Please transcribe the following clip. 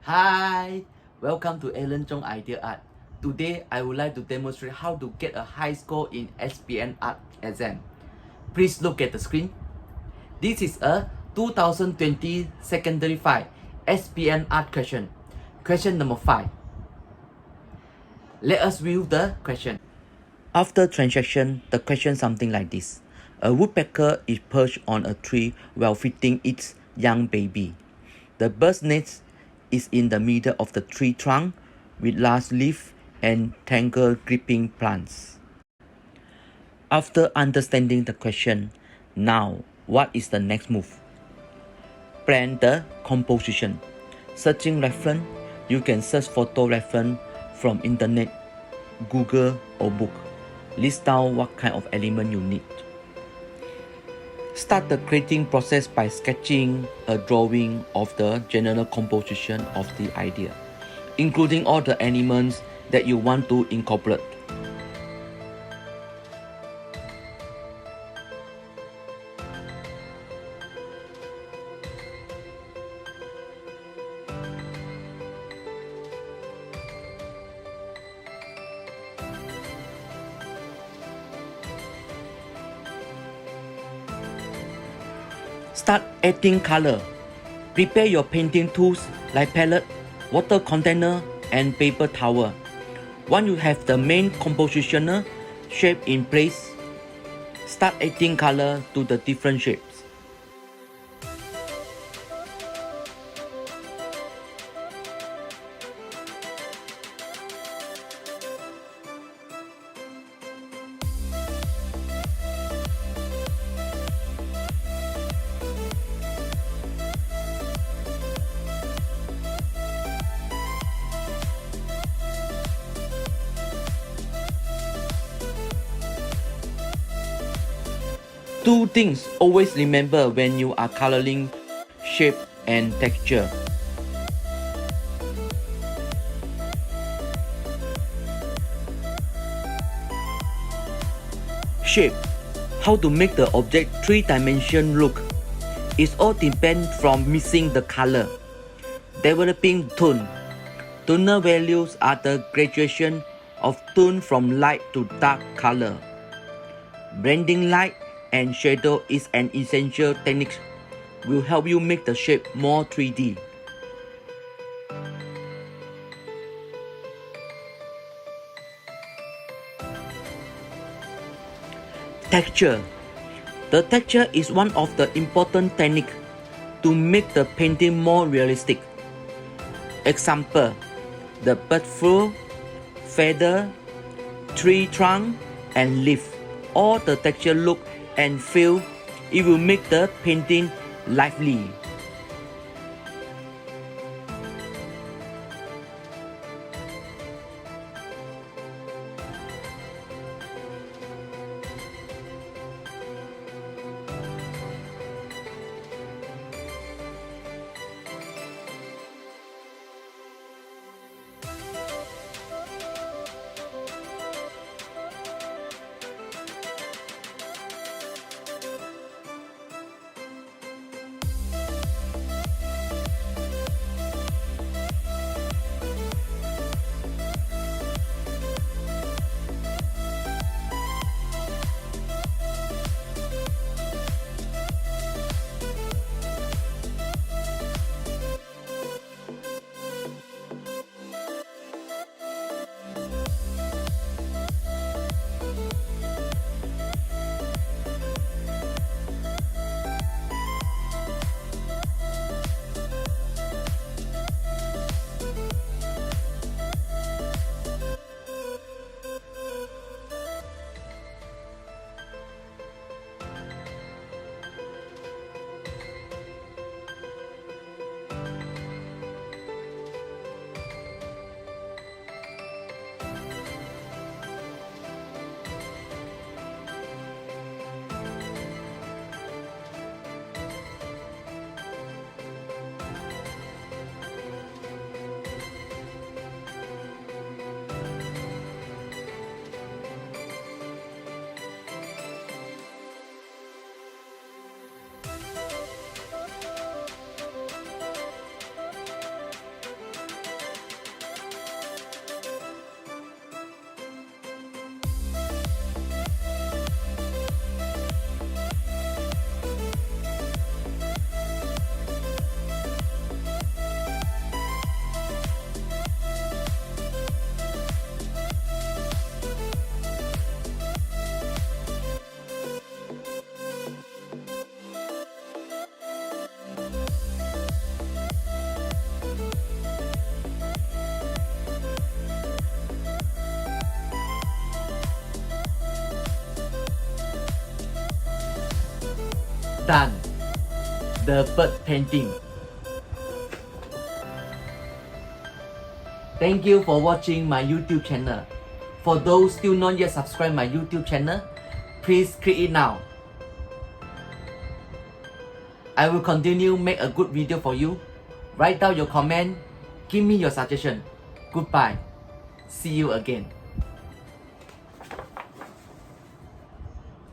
Hi, welcome to Alan Zhong Idea Art. Today, I would like to demonstrate how to get a high score in SPM art exam. Please look at the screen. This is a 2020 Secondary 5 SPM art question. Question number 5. Let us view the question. After transaction, the question something like this. A woodpecker is perched on a tree while feeding its young baby. The bird's nest is in the middle of the tree trunk with large leaf and tangled creeping plants. After understanding the question, now what is the next move? Plan the composition. Searching reference, you can search photo reference from internet, Google or book. List down what kind of element you need. Start the creating process by sketching a drawing of the general composition of the idea, including all the elements that you want to incorporate. Start adding color. Prepare your painting tools like palette, water container, and paper towel. Once you have the main compositional shape in place, start adding color to the different shapes. Two things always remember when you are coloring: shape and texture. Shape. How to make the object three-dimension look. It all depends from mixing the color. Developing tone. Tonal values are the gradation of tone from light to dark color. Blending light and shadow is an essential technique. Will help you make the shape more 3D. Texture. The texture is one of the important techniques to make the painting more realistic. Example: the bird fur, feather, tree trunk, and leaf. All the texture look and feel, it will make the painting lively. done the bird painting. Thank you for watching my YouTube channel. For those still not yet subscribe my YouTube channel, please click it now. I will continue make a good video for you. Write down your comment, give me your suggestion. Goodbye. See you again.